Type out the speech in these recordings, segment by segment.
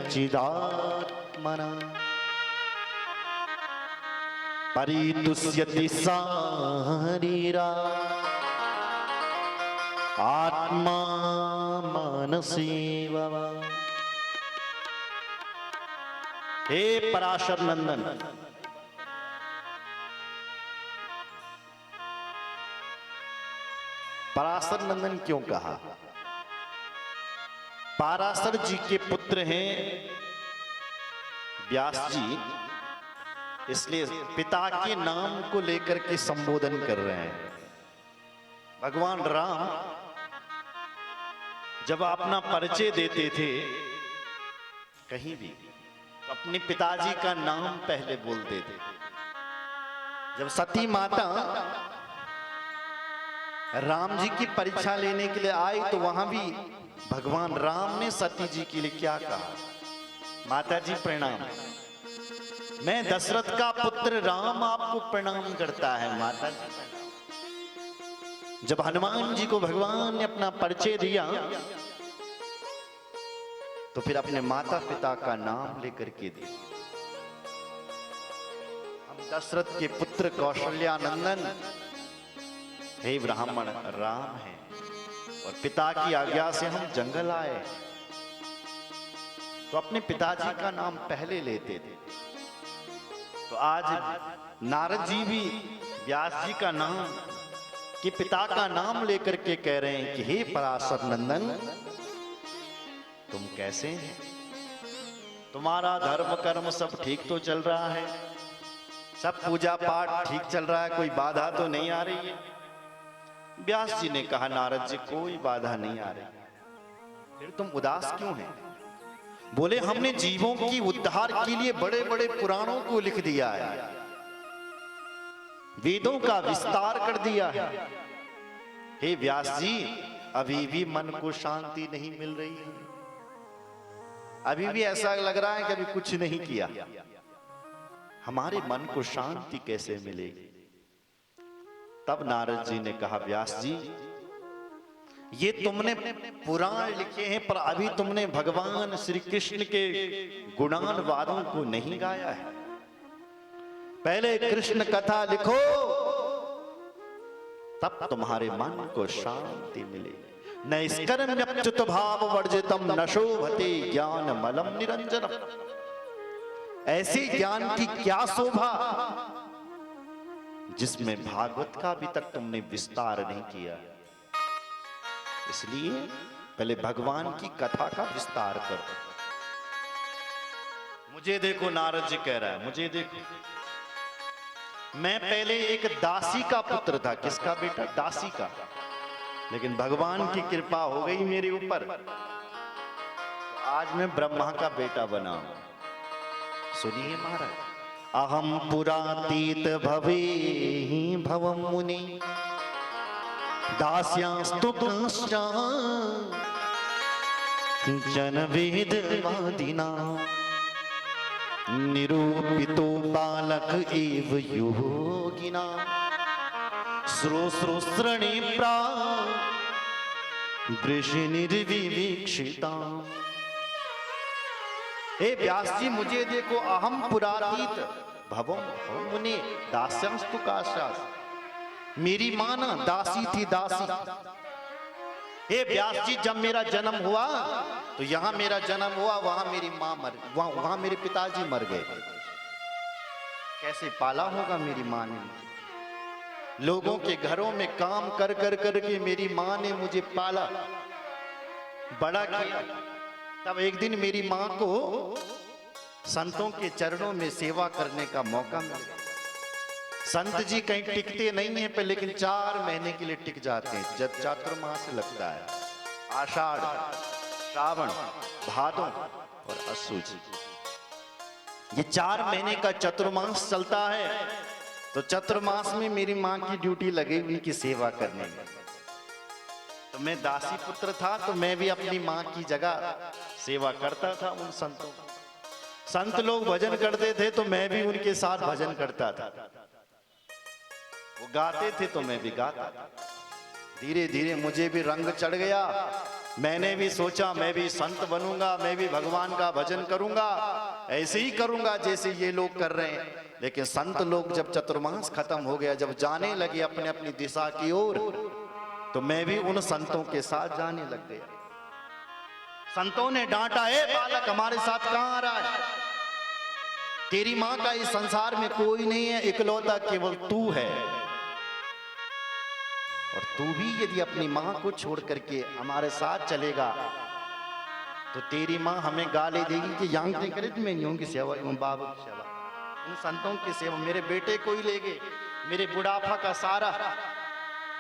चिदात्मना परितुष्यति शारीरा आत्मा मनसी वा। हे पराशर नंदन, पराशर नंदन क्यों कहा? पराशर जी के पुत्र हैं व्यास जी, इसलिए पिता के नाम को लेकर के संबोधन कर रहे हैं। भगवान राम जब अपना परिचय देते थे कहीं भी, तो अपने पिताजी का नाम पहले बोलते थे। जब सती माता राम जी की परीक्षा लेने के लिए आई तो वहां भी भगवान राम ने सती जी के लिए क्या कहा? माता जी प्रणाम, मैं दशरथ का पुत्र राम आपको प्रणाम करता है माता जी। जब हनुमान जी को भगवान ने अपना परिचय दिया तो फिर अपने माता पिता का नाम लेकर के दिया। हम दशरथ के पुत्र कौशल्यानंदन हे ब्राह्मण राम हैं और पिता की आज्ञा से हम जंगल आए, तो अपने पिताजी का नाम पहले लेते थे। तो आज नारद जी भी व्यास जी का नाम कि पिता का नाम लेकर के कह रहे हैं कि हे पराशर नंदन, तुम कैसे हैं? तुम्हारा धर्म कर्म सब ठीक तो चल रहा है? सब पूजा पाठ ठीक चल रहा है? कोई बाधा तो नहीं आ रही है? व्यास जी ने कहा नारद जी कोई बाधा नहीं आ रही। फिर तुम उदास क्यों हैं? बोले हमने जीवों की उद्धार के लिए बड़े बड़े पुराणों को लिख दिया है, वेदों का विस्तार कर दिया है। हे व्यास जी, अभी भी मन को शांति नहीं मिल रही है, अभी भी ऐसा लग रहा है कि अभी कुछ नहीं किया। हमारे मन को शांति कैसे मिलेगी? तब नारद जी ने कहा व्यास जी, ये तुमने पुराण लिखे हैं पर अभी तुमने भगवान श्री कृष्ण के गुणान वादों को नहीं गाया है। पहले कृष्ण कथा लिखो, तब तुम्हारे मन को शांति मिलेगी। नैष्कर्म्यच्युत भाव वर्जितम न शोभते ज्ञान मलम निरंजनम। ऐसे ज्ञान की क्या शोभा जिसमें भागवत का अभी तक तुमने विस्तार नहीं किया। इसलिए पहले भगवान की कथा का विस्तार करो। मुझे देखो, नारद जी कह रहा है मुझे देखो, मैं पहले एक दासी का पुत्र था। किसका बेटा? दासी का। लेकिन भगवान की कृपा हो गई मेरे ऊपर, तो आज मैं ब्रह्मा का बेटा बना हूं। सुनिए महाराज, अहम पुरातीत भवे भवम मुनि दास्यांस्तु जन वेदवादिना निरूपितो बालक एव योगिना श्रोश्रोश्रणे दृश्य निर्विवीक्षिता। हे व्यास जी मुझे देखो, अहम पुरातीत भवम मुनि दास्यांस्तु काशास। मेरी मां ना दासी थी, दासी। हे व्यास जी, जब मेरा जन्म हुआ तो यहां मेरा जन्म हुआ, वहां मेरी मां मर, वहां मेरे पिताजी मर गए। कैसे पाला होगा मेरी मां ने? लोगों के घरों में काम कर कर करके मेरी मां ने मुझे पाला, बड़ा किया। तब एक दिन मेरी मां को संतों के चरणों में सेवा करने का मौका मिला। संत जी कहीं टिकते नहीं है पे, लेकिन 4 महीने के लिए टिक जाते हैं। जब चातुर्मास लगता है, आषाढ़, श्रावण, भादो और असुज, ये 4 महीने का चतुर्मास चलता है। तो चतुर्मास में मेरी मां की ड्यूटी लगी हुई की सेवा करने में। तो मैं दासी पुत्र था, तो मैं भी अपनी मां की जगह सेवा करता था उन संतों। संत लोग भजन करते थे तो मैं भी उनके साथ भजन करता था। वो गाते थे तो मैं भी गाता था। धीरे धीरे मुझे भी रंग चढ़ गया मैंने भी सोचा मैं भी संत बनूंगा, मैं भी भगवान का भजन करूंगा, ऐसे ही करूंगा जैसे ये लोग कर रहे हैं। लेकिन संत लोग जब चतुर्मास खत्म हो गया, जब जाने लगे अपने अपनी दिशा की ओर, तो मैं भी उन संतों के साथ जाने लग गया। संतों ने डांटा, ए बालक हमारे साथ कहां आ रहा है? तेरी मां का इस संसार में कोई नहीं है, इकलौता केवल तू है। और तू भी यदि अपनी मां को छोड़ करके हमारे साथ चलेगा तो तेरी मां हमें गाली देगी कि यांग करे मैं यूं की सेवा, यूं बाबू की सेवा, इन संतों की सेवा, मेरे बेटे को ही ले गए, मेरे बुढ़ापा का सारा।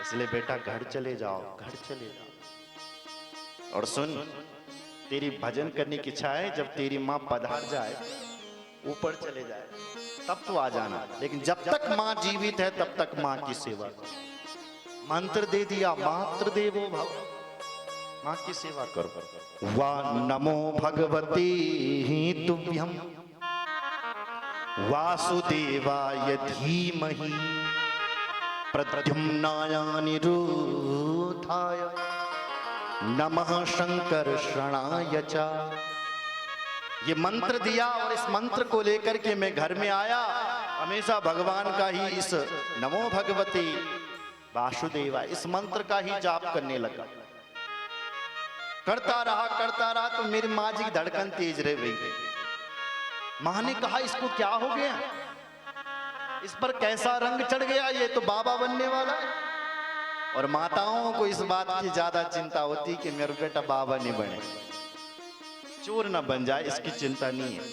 इसलिए बेटा घर चले जाओ, घर चले जाओ। और सुन, तेरी भजन करने की इच्छा है, जब तेरी मां पधार जाए, ऊपर चले जाए, तब तो आ जाना। लेकिन जब तक मां जीवित है तब तक मां की सेवा। मंत्र दे दिया, मात्र देवो भव, मां की सेवा करो। वा नमो भगवती तुभ्यं वासुदेवाय धीमहि प्रद्युम्नाय निरुद्धाय नमः शंकर्षणाय च। ये मंत्र दिया और इस मंत्र को लेकर के मैं घर में आया, हमेशा भगवान का ही, इस नमो भगवती वासुदेवा, इस मंत्र का ही जाप करने लगा। करता रहा तो मेरी माँ जी की धड़कन तेज रह गई। माँ ने कहा इसको क्या हो गया, इस पर कैसा रंग चढ़ गया, ये तो बाबा बनने वाला है। और माताओं को इस बात की ज्यादा चिंता होती कि मेरा बेटा बाबा नहीं बने, चोर ना बन जाए, इसकी चिंता नहीं है,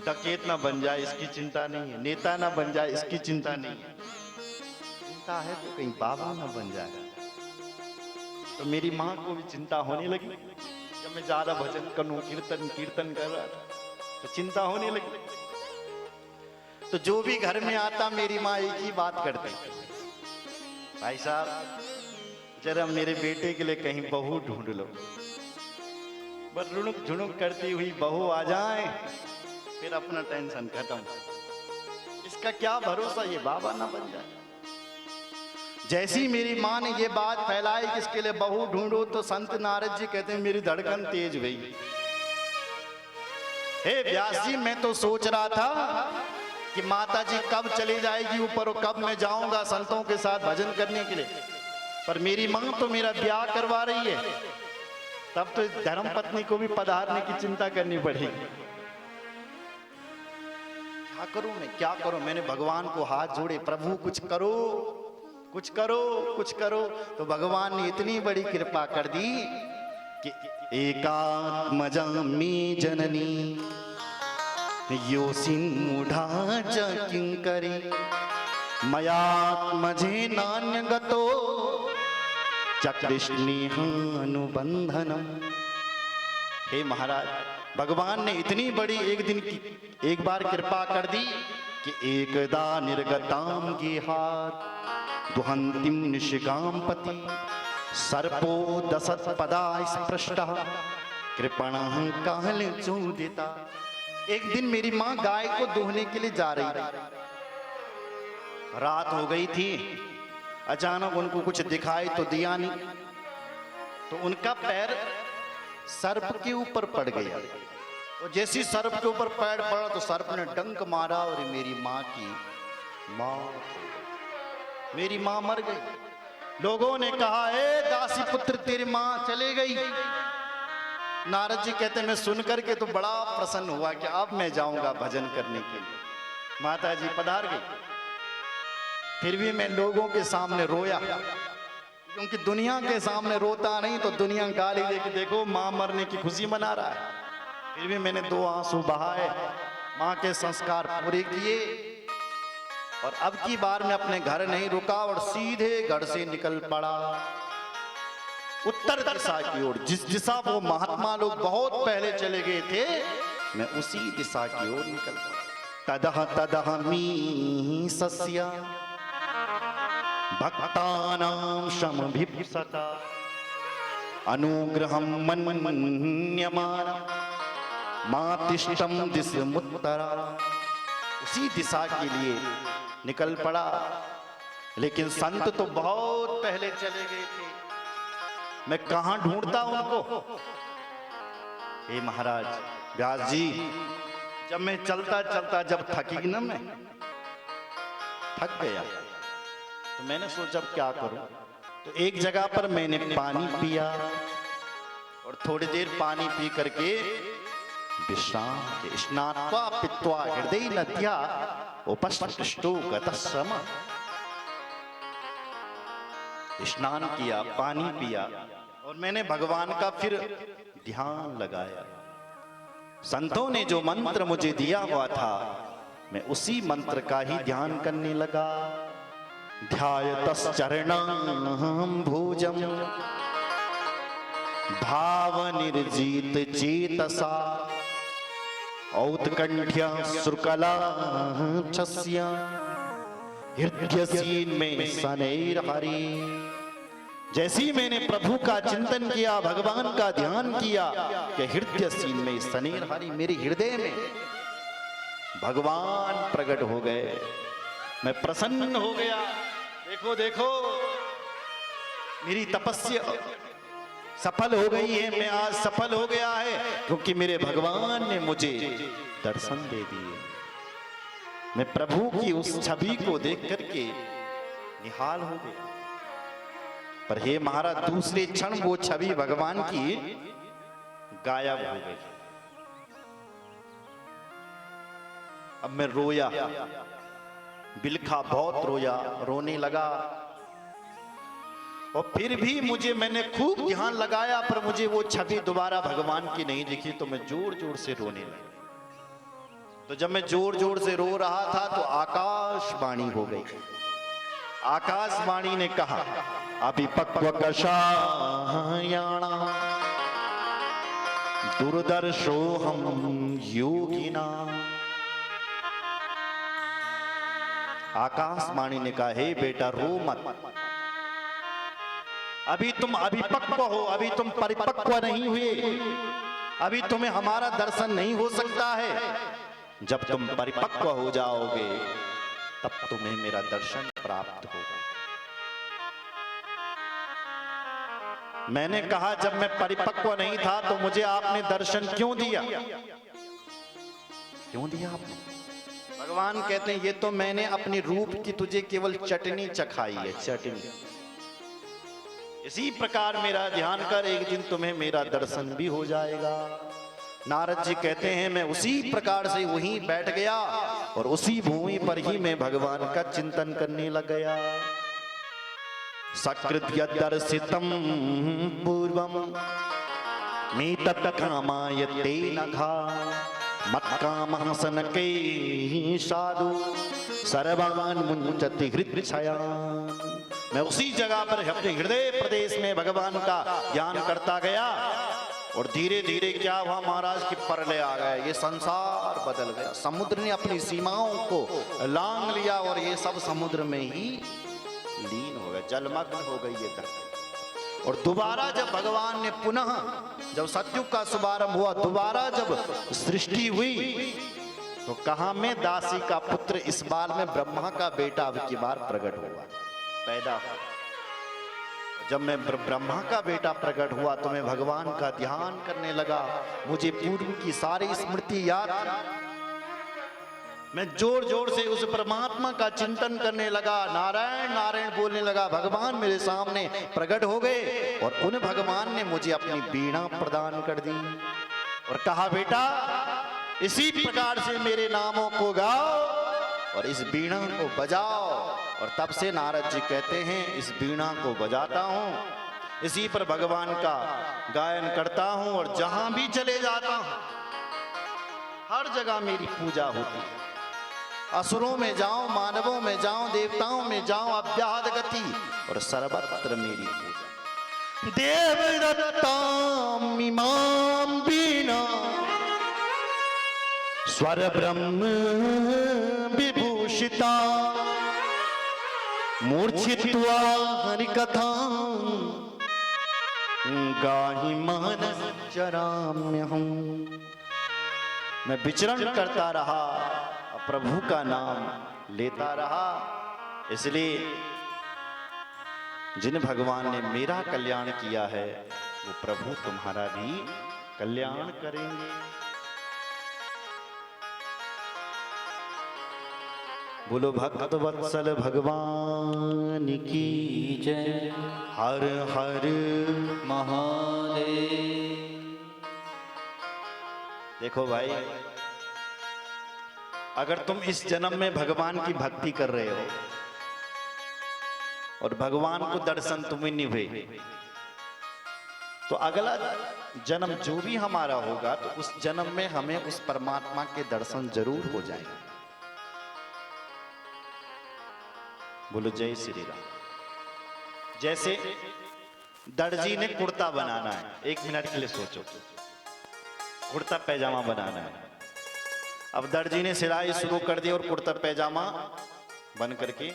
डकैत ना बन जाए, इसकी चिंता नहीं है, नेता ना बन जाए, इसकी चिंता नहीं है। चिंता है तो कहीं बाबा ना बन जाए। तो मेरी माँ को भी चिंता होने लगी, जब मैं ज्यादा भजन करूं, कीर्तन कर रहा था तो चिंता होने लगी। तो जो भी घर में आता मेरी माँ एक ही बात करती, भाई साहब जरा मेरे बेटे के लिए कहीं बहू ढूंढ लो। बस रुणुक झुणुक करती हुई बहू आ जाए, फिर अपना टेंशन खत्म। इसका क्या भरोसा ये बाबा ना बन जाए। जैसी मेरी माँ ने ये बात फैलाई कि इसके लिए बहू ढूंढो, तो संत नारद जी कहते हैं मेरी धड़कन तेज हुई। हे व्यास जी, मैं तो सोच रहा था कि माता जी कब चली जाएगी ऊपर और कब मैं जाऊंगा संतों के साथ भजन करने के लिए, पर मेरी माँ तो मेरा ब्याह करवा रही है, तब तो धर्म पत्नी को भी पधारने की चिंता करनी पड़ेगी। क्या करूं मैं, क्या करूं? मैंने भगवान को हाथ जोड़े, प्रभु कुछ करो, कुछ करो, कुछ करो। तो भगवान ने इतनी बड़ी कृपा कर दी कि एकात्मजा मे जननी योसिन्मूढ़ा च किंकरी मयात्मजे नान्यगतो चकृष्णेहानुबंधनम। हे महाराज, भगवान ने इतनी बड़ी एक बार कृपा कर दी कि एकदा निर्गताम गेहात् दुहंतिम निशिकाम पति सर्पो दशत पदा स्पृष्टः कृपणः काल चूदिता। एक दिन मेरी माँ गाय को दोहने के लिए जा रही थी, रात हो गई थी, अचानक उनको कुछ दिखाई तो दिया नहीं, तो उनका पैर सर्प के ऊपर पड़ गया। और जैसी सर्प के ऊपर पैर पड़ा तो सर्प ने डंक मारा और मेरी माँ की मौत हो गई। मेरी माँ मर गई। लोगों ने कहा, ए दासी पुत्र तेरी माँ चली गई। नारद जी कहते मैं सुन करके तो बड़ा प्रसन्न हुआ कि अब मैं जाऊंगा भजन करने के लिए। माता जी पधार गई, फिर भी मैं लोगों के सामने रोया, क्योंकि दुनिया के सामने रोता नहीं तो दुनिया गाली दे के देखो माँ मरने की खुशी मना रहा है। फिर भी मैंने 2 आंसू बहाए, माँ के संस्कार पूरे किए। और अब की बार मैं अपने घर नहीं रुका और सीधे घर से निकल पड़ा उत्तर दिशा की ओर। जिस दिशा वो महात्मा लोग बहुत पहले चले गए थे, मैं उसी दिशा की ओर निकल पड़ा। तदह तदह मी सस्य भक्तानां शमभिप्सता अनुग्रहं मन्यमाना मातिष्ठं दिशमुत्तरा। उसी दिशा के लिए निकल पड़ा, लेकिन संत तो बहुत पहले चले गए थे। मैं कहां ढूंढता उनको। हे महाराज व्यास जी, जब मैं चलता चलता जब थकी ना, मैं थक गया, तो मैंने सोचा अब क्या करूं। तो एक जगह पर मैंने पानी पिया और थोड़ी देर पानी पी करके विश्राम के स्नात्वा पित्वा हृदय नद्या उपस्पृष्टो गतः सम। स्नान किया, पानी पिया और मैंने भगवान का फिर ध्यान लगाया। संतों ने जो मंत्र मुझे दिया हुआ था, मैं उसी मंत्र का ही ध्यान करने लगा। ध्यायतश्चरणां भुजं भाव निर्जित चेतसा औत्कंठ्या सुरकला छस्या हृदयसीन में शनैर्हरि। जैसी मैंने प्रभु का चिंतन किया, भगवान का ध्यान किया, कि हृदयसीन में शनैर्हरि, मेरे हृदय में भगवान प्रकट हो गए। मैं प्रसन्न हो गया। देखो देखो, मेरी तपस्या सफल हो गई है, मैं आज सफल हो गया है, क्योंकि मेरे भगवान ने मुझे दर्शन दे दिए। मैं प्रभु की उस छवि को देख करके निहाल हो गया। पर हे महाराज, दूसरे क्षण वो छवि भगवान की गायब हो गई। अब मैं रोया, बिलखा, बहुत रोया, रोने लगा। और फिर भी मैंने खूब ध्यान लगाया, पर मुझे वो छवि दोबारा भगवान की नहीं दिखी। तो मैं जोर जोर से रोने लगा। तो जब मैं जोर जोर से रो रहा था तो आकाशवाणी हो गई। आकाशवाणी ने कहा, अभिपक्व कषायाणा दुर्दर्शो हम योगिना। आकाशवाणी ने कहा, हे बेटा रो मत, अभी तुम अभिपक्व हो, अभी तुम परिपक्व नहीं हुए, अभी तुम्हें हमारा दर्शन नहीं हो सकता है। जब तुम परिपक्व हो जाओगे तब तुम्हें मेरा दर्शन प्राप्त होगा। मैंने कहा, जब मैं परिपक्व नहीं था तो मुझे आपने दर्शन क्यों दिया? क्यों दिया आपने? भगवान कहते हैं, ये तो मैंने अपने रूप की तुझे केवल चटनी चखाई है, चटनी। इसी प्रकार मेरा ध्यान कर, एक दिन तुम्हें मेरा दर्शन भी हो जाएगा। नारद जी कहते हैं, मैं उसी प्रकार से वहीं बैठ गया और उसी भूमि पर ही मैं भगवान का चिंतन करने लग गया। सकृत्य दर्शितम पूर्वम मीतत् कामायते नघा मत्कामः सनके साधु सर्वान् मुञ्चति हृच्छयान्। मैं उसी जगह पर अपने हृदय प्रदेश में भगवान का ध्यान करता गया और धीरे धीरे क्या हुआ महाराज, कि प्रलय आ गया। ये संसार बदल गया, समुद्र ने अपनी सीमाओं को लांघ लिया और ये सब समुद्र में ही लीन हो गए, जलमग्न हो गई ये धरती। और दोबारा जब भगवान ने पुनः, जब सतयुग का शुभारंभ हुआ, दोबारा जब सृष्टि हुई, तो कहा, मैं दासी का पुत्र इस बार में ब्रह्मा का बेटा अब की बार प्रकट हुआ, पैदा हुआ। जब मैं ब्रह्मा का बेटा प्रकट हुआ तो मैं भगवान का ध्यान करने लगा। मुझे पूर्व की सारी स्मृति याद थी। मैं जोर जोर से उस परमात्मा का चिंतन करने लगा, नारायण नारायण बोलने लगा। भगवान मेरे सामने प्रकट हो गए और उन भगवान ने मुझे अपनी वीणा प्रदान कर दी और कहा, बेटा इसी प्रकार से मेरे नामों को गाओ और इस वीणा को बजाओ। और तब से नारद जी कहते हैं, इस वीणा को बजाता हूँ, इसी पर भगवान का गायन करता हूँ और जहां भी चले जाता हूँ हर जगह मेरी पूजा होती है। असुरों में जाऊं, मानवों में जाऊं, देवताओं में जाऊं, अव्याहत गति और सर्वत्र मेरी पूजा। देवदत्तां इमां वीणा स्वर ब्रह्म विभूषिता मूर्छित्वा हरिकथां गाहि मानस चराम्यहम्। मैं विचरण करता रहा, प्रभु का नाम लेता रहा। इसलिए जिन भगवान ने मेरा कल्याण किया है वो प्रभु तुम्हारा भी कल्याण करेंगे। बोलो भक्त वत्सल भगवान की जय। हर हर महादेव। देखो भाई, अगर तुम इस जन्म में भगवान की भक्ति कर रहे हो और भगवान को दर्शन तुम्हें नहीं हुए, तो अगला जन्म जो भी हमारा होगा तो उस जन्म में हमें उस परमात्मा के दर्शन जरूर हो जाएंगे। बोलो जय श्री राम। जैसे दर्जी ने कुर्ता बनाना है, 1 मिनट के लिए सोचो, कुर्ता पैजामा बनाना है। अब दर्जी ने सिलाई शुरू कर दी और कुर्ता पैजामा बन करके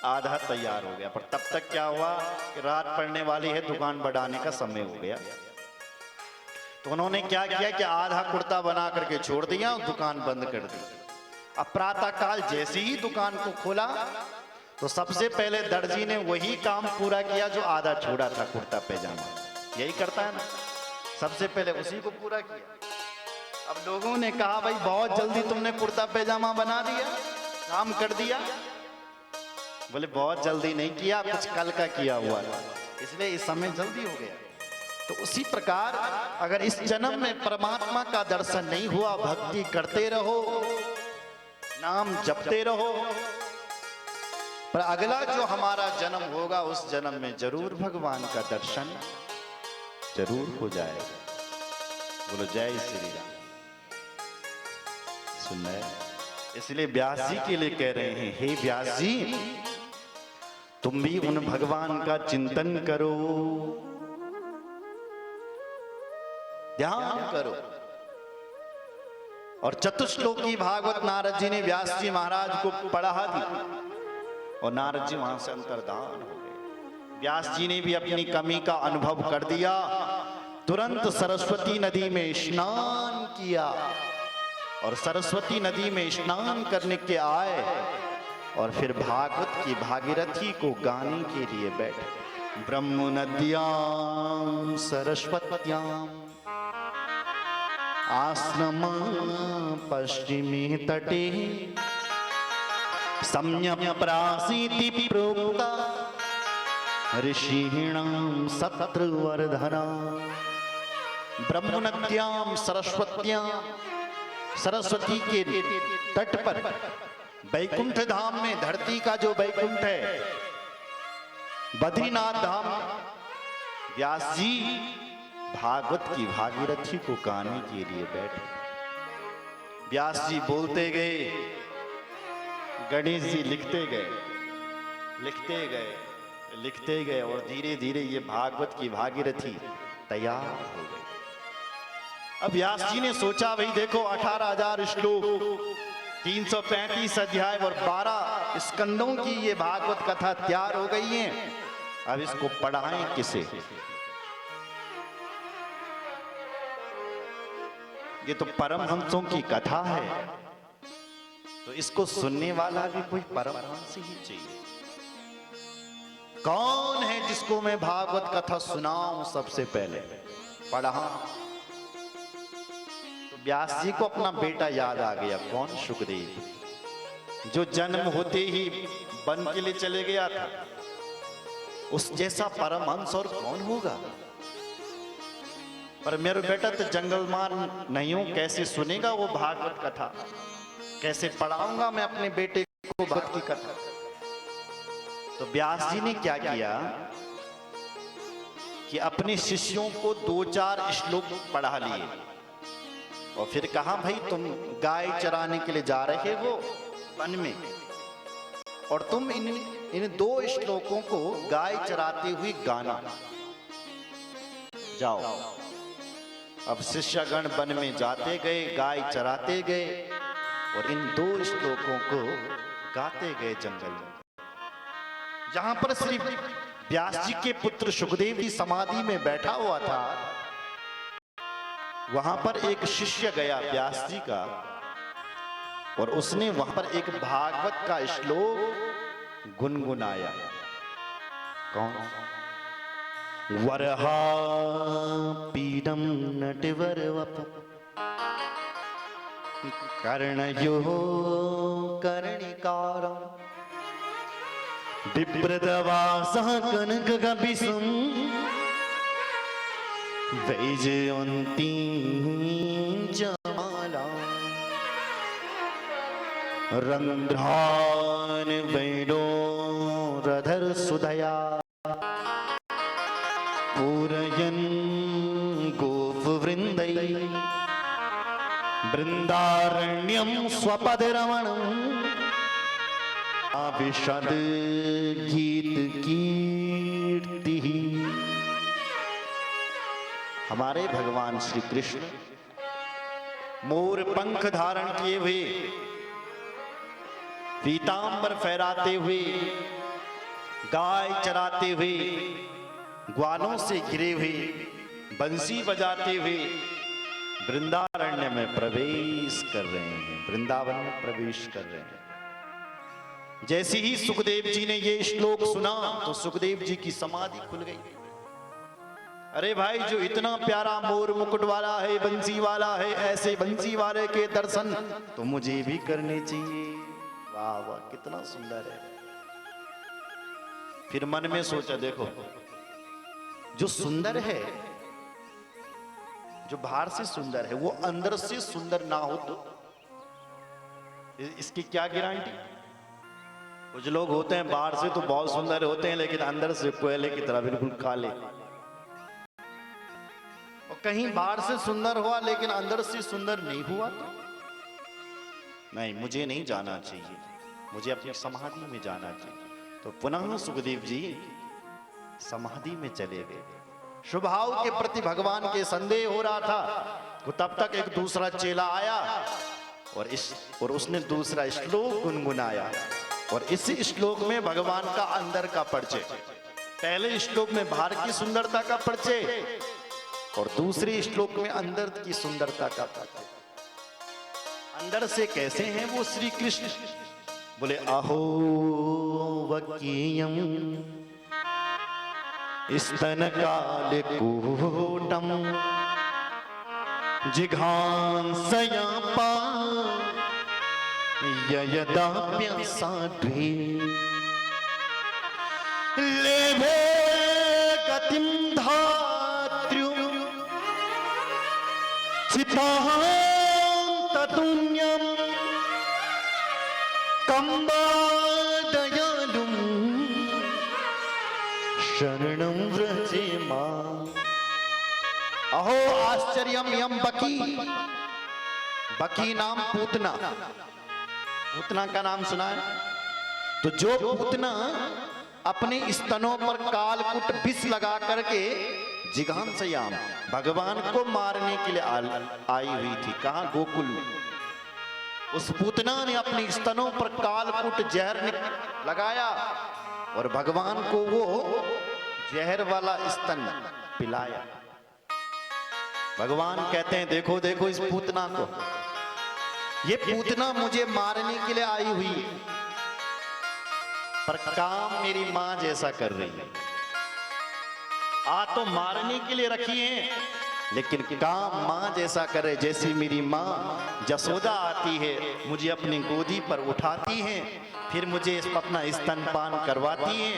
आधा तैयार हो गया, पर तब तक क्या हुआ कि रात पड़ने वाली है, दुकान बढ़ाने का समय हो गया। तो उन्होंने क्या किया कि आधा कुर्ता बना करके छोड़ दिया और दुकान बंद कर दी। अब प्रातः काल जैसे ही दुकान को खोला तो सबसे पहले दर्जी ने वही काम पूरा किया जो आधा छोड़ा था, कुर्ता पैजामा। यही करता है ना, सबसे पहले उसी को पूरा किया। अब लोगों ने कहा भाई बहुत जल्दी तुमने कुर्ता पैजामा बना दिया, काम कर दिया। बोले बहुत जल्दी नहीं किया, कुछ कल का किया हुआ था, इसलिए इस समय जल्दी हो गया। तो उसी प्रकार अगर इस जन्म में परमात्मा का दर्शन नहीं हुआ, भक्ति करते रहो, नाम जपते रहो, पर अगला जो हमारा जन्म होगा उस जन्म में जरूर भगवान का दर्शन जरूर हो जाएगा। बोलो जय श्री राम। सुन रहे, इसलिए व्यास जी के लिए कह रहे हैं, हे व्यास जी तुम भी उन भगवान का चिंतन करो, ध्यान करो। और चतुश्लोकी भागवत नारद जी ने व्यास जी महाराज को पढ़ा दी और नारद जी वहां से अंतर्धान हो गए। व्यास जी ने भी अपनी कमी का अनुभव कर दिया, तुरंत सरस्वती नदी में स्नान किया और सरस्वती नदी में स्नान करने के आए और फिर भागवत की भागीरथी को गाने के लिए बैठे। ब्रह्म नद्याम सरस्वत्याम आश्रम पश्चिमी तटे सम्यक प्रासीति प्रोक्ता ऋषिणाम शत्रुवर्धना। ब्रह्म नद्याम सरस्वत्याम, सरस्वती के तट पर वैकुंठ धाम में, धरती का जो वैकुंठ है, बद्रीनाथ धाम, व्यास जी भागवत की भागीरथी को गाने के लिए बैठे। व्यास जी बोलते गए, गणेश जी लिखते गए, लिखते गए, लिखते गए और धीरे धीरे ये भागवत की भागीरथी तैयार हो गई। अब व्यास जी ने सोचा भाई देखो 18,000 श्लोक, 335 अध्याय और 12 स्कंदों की ये भागवत कथा तैयार हो गई है, अब इसको पढ़ाएं किसे? ये तो परमहंसों की कथा है, तो इसको सुनने वाला भी कोई परमहंस ही चाहिए। कौन है जिसको मैं भागवत कथा सुनाऊं सबसे पहले, पढ़ा? तो व्यास जी को अपना बेटा याद आ गया। कौन? शुकदेव, जो जन्म होते ही वन के लिए चले गया था। उस जैसा परमहंस और कौन होगा? पर मेरा बेटा तो जंगलमान नहीं हूं, कैसे सुनेगा वो भागवत कथा? कैसे पढ़ाऊंगा मैं अपने बेटे को भक्त की कथा? तो व्यास जी ने क्या किया कि अपने शिष्यों को 2-4 श्लोक पढ़ा लिए और फिर कहा भाई तुम गाय चराने के लिए जा रहे हो वन में, और तुम इन 2 श्लोकों को गाय चराते हुए गाना। जाओ। अब शिष्यगण वन में जाते गए, गाय चराते गए और इन 2 श्लोकों को गाते गए जंगल में। जहां पर श्री व्यास जी के पुत्र सुखदेव जी समाधि में बैठा हुआ था, वहां पर एक शिष्य गया व्यास जी का, और उसने वहां पर एक भागवत का श्लोक गुनगुनाया। कौन? वरहा पीडम नटवर वप कर्णयो कर्णिकारम विप्रदवासः कनक कपिसं वैजयन्ती जमाला रंध्रान वैडोरधर सुधया पूरयन् गोपवृन्दै बृन्दारण्यं स्वपदरमणम् अविशद गीत कीर्ति। हमारे भगवान श्री कृष्ण मोर पंख धारण किए हुए, पीतांबर फहराते हुए, गाय चराते हुए, ग्वालों से घिरे हुए, बंसी बजाते हुए वृंदारण्य में प्रवेश कर रहे हैं, वृंदावन में प्रवेश कर रहे हैं। जैसे ही सुखदेव जी ने ये श्लोक सुना तो सुखदेव जी की समाधि खुल गई। अरे भाई, जो इतना प्यारा मोर मुकुट वाला है, बंसी वाला है, ऐसे बंसी वाले के दर्शन तो मुझे भी करने चाहिए। वाह वाह, कितना सुंदर है। फिर मन में सोचा, देखो जो सुंदर है, जो बाहर से सुंदर है, वो अंदर से सुंदर ना हो तो इसकी क्या गारंटी? कुछ लोग होते हैं बाहर से तो बहुत सुंदर होते हैं, लेकिन अंदर से कोयले की तरह बिल्कुल काले। और कहीं बाहर से सुंदर हुआ लेकिन अंदर से सुंदर नहीं हुआ तो नहीं, मुझे नहीं जाना चाहिए, मुझे अपनी समाधि में जाना चाहिए। तो पुनः सुखदेव जी समाधि में चले गए। स्वभाव के प्रति भगवान के संदेह हो रहा था, तो तब तक एक दूसरा चेला आया और उसने दूसरा श्लोक गुनगुनाया। और इस श्लोक में भगवान का अंदर का परिचय, पहले श्लोक में बाहर की सुंदरता का परिचय और दूसरे श्लोक में अंदर की सुंदरता का परिचय। अंदर से कैसे हैं वो श्री कृष्ण? बोले अहो वकीयम स्तन काल कूटम जिघांसयापा ययदाप्यसाध्वी लेभे गतिं धात्र्यु चितान्ततुन्यं कंबादयालुं शरणं व्रजेमा। अहो आश्चर्यम यम बकी, बकी नाम पूतना, पूतना का नाम सुना है? तो जो पूतना अपने स्तनों पर कालकुट विष लगा करके जिघांसयाम भगवान को मारने के लिए आई हुई थी, कहां? गोकुल में। उस पूतना ने अपने स्तनों पर कालकुट जहर लगाया और भगवान को वो जहर वाला स्तन पिलाया। भगवान कहते हैं, देखो देखो इस पूतना को, ये पूतना मुझे मारने के लिए आई हुई है, पर काम मेरी मां जैसा कर रही है। आ तो मारने के लिए रखी है, लेकिन काम मां जैसा करे। जैसी मेरी मां जसोदा आती है, मुझे अपनी गोदी पर उठाती है, फिर मुझे अपना स्तनपान करवाती है,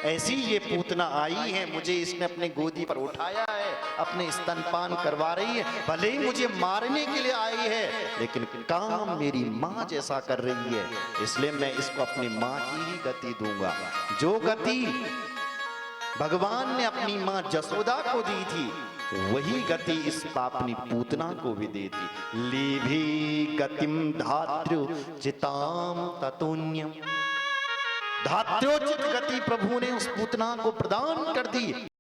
ऐसी ये पूतना आई है, मुझे इसने अपने गोदी पर उठाया है, अपने स्तनपान करवा रही है। भले ही मुझे मारने के लिए आई है, लेकिन काम मेरी मां जैसा कर रही है, इसलिए मैं इसको अपनी मां की ही गति दूंगा। जो गति भगवान ने अपनी मां जसोदा को दी थी, वही गति इस पापनी पूतना को भी दे दी। लीभी गतिम धात्र्यो चिताम ततुन्यम, धात्र्योचित गति प्रभु ने उस पूतना को प्रदान कर दी।